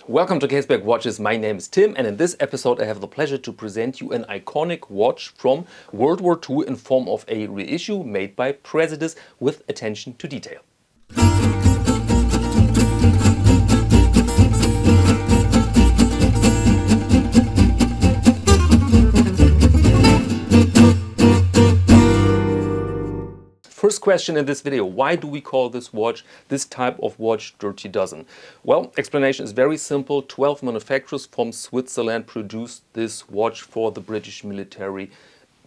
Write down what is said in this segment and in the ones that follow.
Welcome to Caseback Watches. My name is Tim, and in this episode I have the pleasure to present you an iconic watch from World War II in form of a reissue made by Praesidus with attention to detail. First question in this video, why do we call this watch, this type of watch, Dirty Dozen? Well, explanation is very simple. 12 manufacturers from Switzerland produced this watch for the British military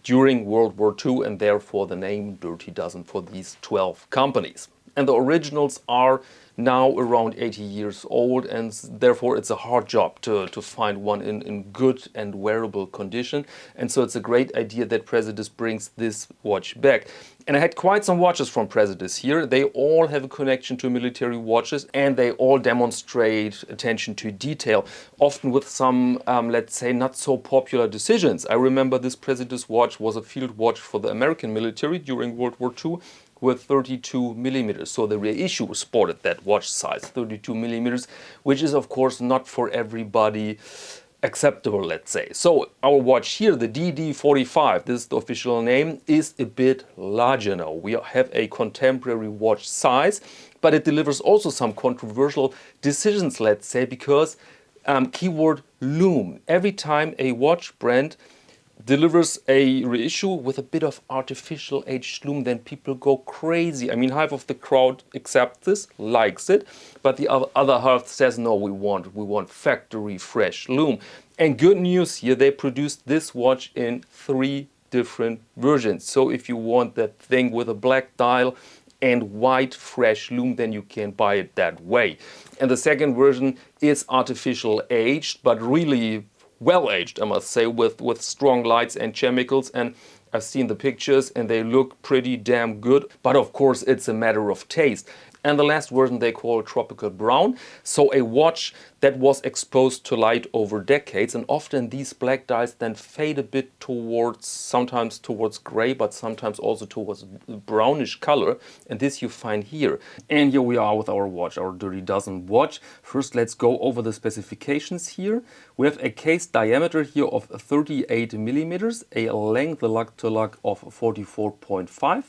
during World War II, and therefore the name Dirty Dozen for these 12 companies. And the originals are now around 80 years old, and therefore it's a hard job to find one in good and wearable condition. And so it's a great idea that Praesidus brings this watch back. And I had quite some watches from Praesidus here. They all have a connection to military watches, and they all demonstrate attention to detail, often with some, let's say, not so popular decisions. I remember this Praesidus watch was a field watch for the American military during World War II, with 32 millimeters. So the reissue sported that watch size, 32 millimeters, which is of course not for everybody acceptable, let's say. So our watch here, the DD-45, this is the official name, is a bit larger now. We have a contemporary watch size, but it delivers also some controversial decisions, let's say, because keyword lume. Every time a watch brand delivers a reissue with a bit of artificial aged lume, then people go crazy. I mean, half of the crowd accepts this, likes it, but the other half says, no, we want factory fresh lume. And good news here, they produced this watch in 3 different versions. So if you want that thing with a black dial and white fresh lume, then you can buy it that way. And the second version is artificial aged, but really well aged, I must say, with strong lights and chemicals, and I've seen the pictures and they look pretty damn good, but of course it's a matter of taste. And the last version they call tropical brown, so a watch that was exposed to light over decades, and often these black dials then fade a bit towards, sometimes towards gray, but sometimes also towards brownish color, and this you find here. And here we are with our watch, our Dirty Dozen watch. First let's go over the specifications here. We have a case diameter here of 38 millimeters, a length, the lug to lug, of 44.5,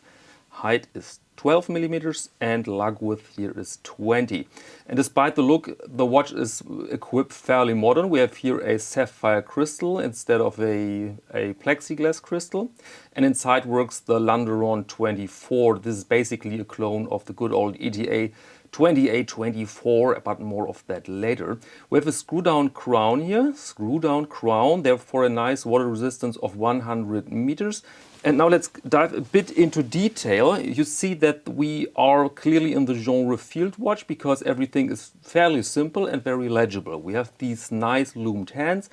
height is 12 millimeters, and lug width here is 20. And despite the look, the watch is equipped fairly modern. We have here a sapphire crystal instead of a plexiglass crystal. And inside works the Landeron 24. This is basically a clone of the good old ETA 2824, but more of that later. We have a screw-down crown here, screw-down crown, therefore a nice water resistance of 100 meters. And now let's dive a bit into detail. You see that we are clearly in the genre field watch because everything is fairly simple and very legible. We have these nice lumed hands.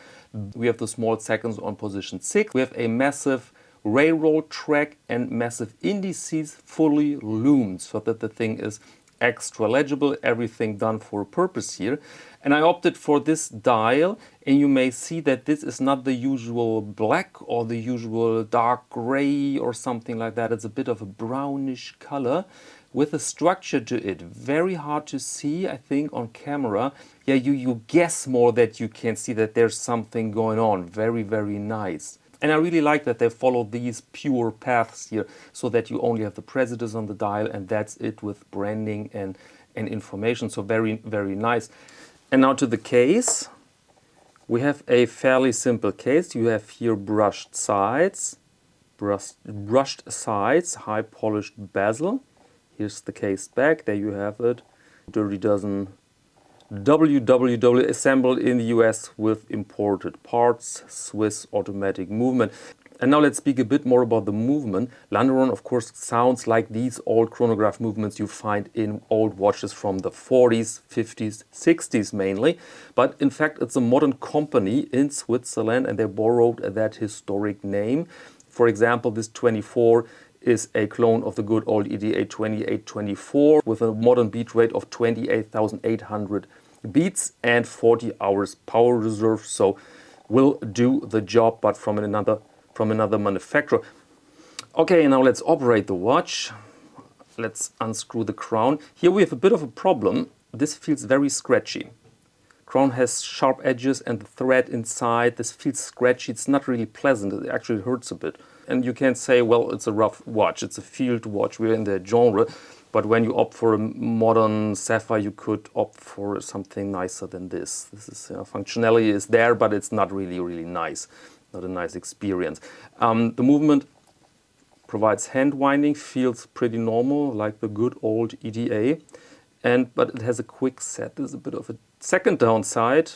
We have the small seconds on position 6. We have a massive railroad track and massive indices fully lumed, so that the thing is extra legible, everything done for a purpose here. And I opted for this dial, and you may see that this is not the usual black or the usual dark gray or something like that. It's a bit of a brownish color with a structure to it. Very hard to see, I think, on camera. Yeah, you guess more that you can see that there's something going on. Very, very nice. And I really like that they follow these pure paths here, so that you only have the Praesidus on the dial, and that's it with branding and information. So very, very nice. And now to the case. We have a fairly simple case. You have here brushed sides, high polished bezel. Here's the case back. There you have it. Dirty Dozen WWW, assembled in the US with imported parts, Swiss automatic movement. And now let's speak a bit more about the movement. Landeron, of course, sounds like these old chronograph movements you find in old watches from the 40s, 50s, 60s mainly. But in fact, it's a modern company in Switzerland, and they borrowed that historic name. For example, this 24 is a clone of the good old ETA 2824 with a modern beat rate of 28,800 beats and 40 hours power reserve. So will do the job, but from another manufacturer. Okay, now let's operate the watch. Let's unscrew the crown. Here we have a bit of a problem. This feels very scratchy. Crown has sharp edges and the thread inside, this feels scratchy. It's not really pleasant. It actually hurts a bit. And you can say, well, it's a rough watch. It's a field watch. We're in the genre. But when you opt for a modern sapphire, you could opt for something nicer than this. This is, functionality is there, but it's not really, really nice. Not a nice experience. The movement provides hand winding, feels pretty normal, like the good old EDA. But it has a quick set. There's a bit of a second downside.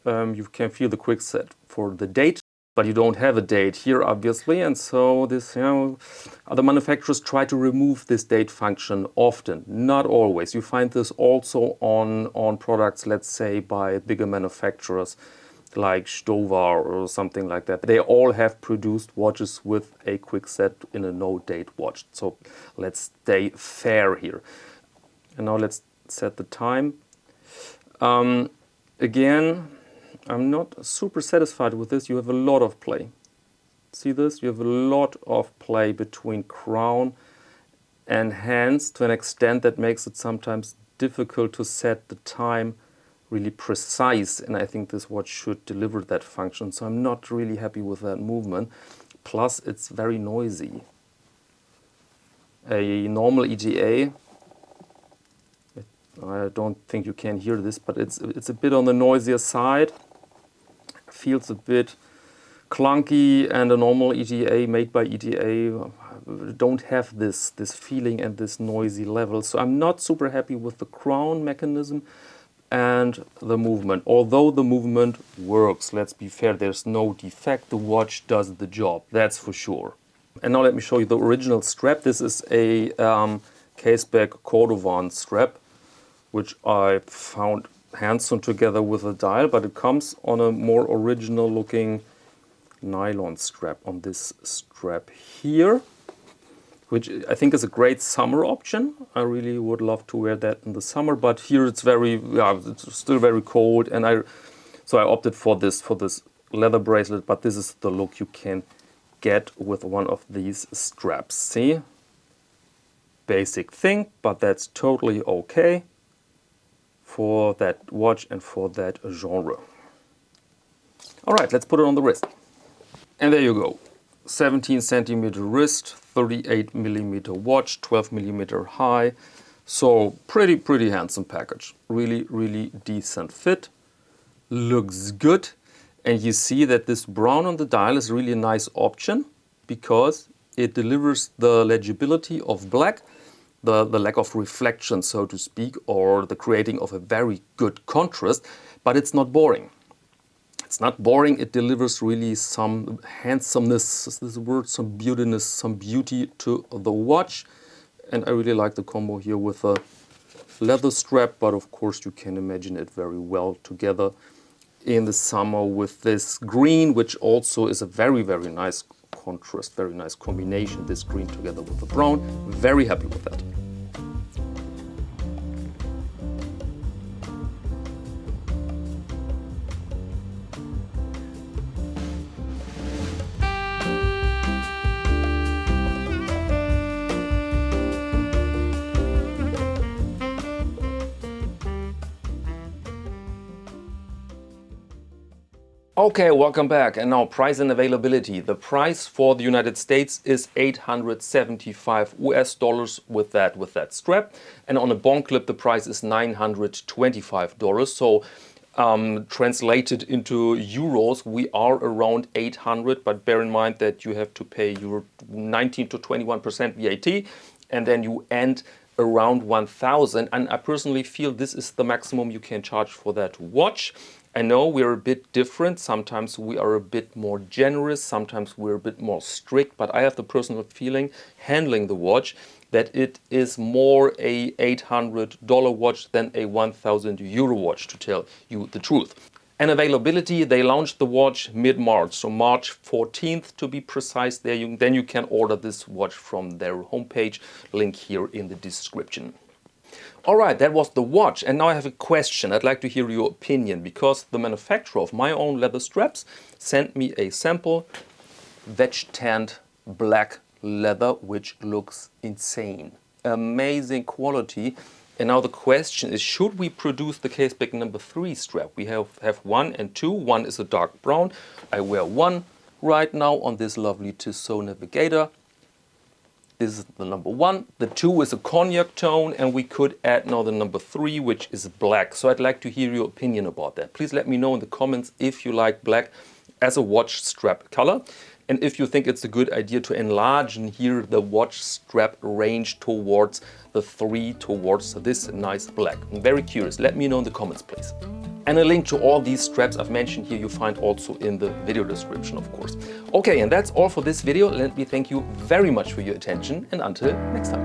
You can feel the quick set for the date, but you don't have a date here, obviously. And so this, other manufacturers try to remove this date function often, not always. You find this also on products, let's say, by bigger manufacturers like Stovar or something like that. They all have produced watches with a quick set in a no-date watch. So let's stay fair here. And now let's set the time. Again, I'm not super satisfied with this. You have a lot of play. See this? You have a lot of play between crown and hands to an extent that makes it sometimes difficult to set the time really precise. And I think this watch should deliver that function. So I'm not really happy with that movement. Plus, it's very noisy. A normal ETA, I don't think you can hear this, but it's a bit on the noisier side. Feels a bit clunky, and a normal ETA made by ETA don't have this feeling and this noisy level. So I'm not super happy with the crown mechanism and the movement. Although the movement works, let's be fair, there's no defect. The watch does the job, that's for sure. And now let me show you the original strap. This is a Caseback Cordovan strap, which I found handsome together with a dial, but it comes on a more original looking nylon strap on this strap here, which I think is a great summer option. I really would love to wear that in the summer, but here it's it's still very cold, and so I opted for this leather bracelet, but this is the look you can get with one of these straps. See? Basic thing, but that's totally okay for that watch and for that genre. All right, let's put it on the wrist. And there you go. 17 centimeter wrist, 38 millimeter watch, 12 millimeter high. So pretty handsome package. Really, really decent fit. Looks good. And you see that this brown on the dial is really a nice option because it delivers the legibility of black, the lack of reflection, so to speak, or the creating of a very good contrast, but it's not boring. It's not boring, it delivers really some handsomeness, is this word, some beautiness, some beauty to the watch. And I really like the combo here with a leather strap, but of course you can imagine it very well together in the summer with this green, which also is a very nice contrast, very nice combination, this green together with the brown. Very happy with that. Okay, welcome back. And now price and availability. The price for the United States is $875 US with that strap. And on a bond clip, the price is $925. So translated into euros, we are around 800, but bear in mind that you have to pay your 19 to 21% VAT, and then you end around 1,000. And I personally feel this is the maximum you can charge for that watch. I know we're a bit different. Sometimes we are a bit more generous, sometimes we're a bit more strict, but I have the personal feeling handling the watch that it is more a $800 watch than a 1,000 euro watch, to tell you the truth. And availability, they launched the watch mid-March, so March 14th to be precise. Then you can order this watch from their homepage, link here in the description. All right, that was the watch, and now I have a question. I'd like to hear your opinion, because the manufacturer of my own leather straps sent me a sample veg-tanned black leather, which looks insane. Amazing quality, And now the question is, should we produce the Caseback number 3 strap? We have 1 and 2. 1 is a dark brown. I wear 1 right now on this lovely Tissot Navigator. This is the number 1. The 2 is a cognac tone, and we could add now the number 3, which is black. So I'd like to hear your opinion about that. Please let me know in the comments if you like black as a watch strap color, and if you think it's a good idea to enlarge here the watch strap range towards the 3, towards this nice black. I'm very curious. Let me know in the comments, please. And a link to all these straps I've mentioned here you find also in the video description, of course. Okay, and that's all for this video. Let me thank you very much for your attention, and until next time.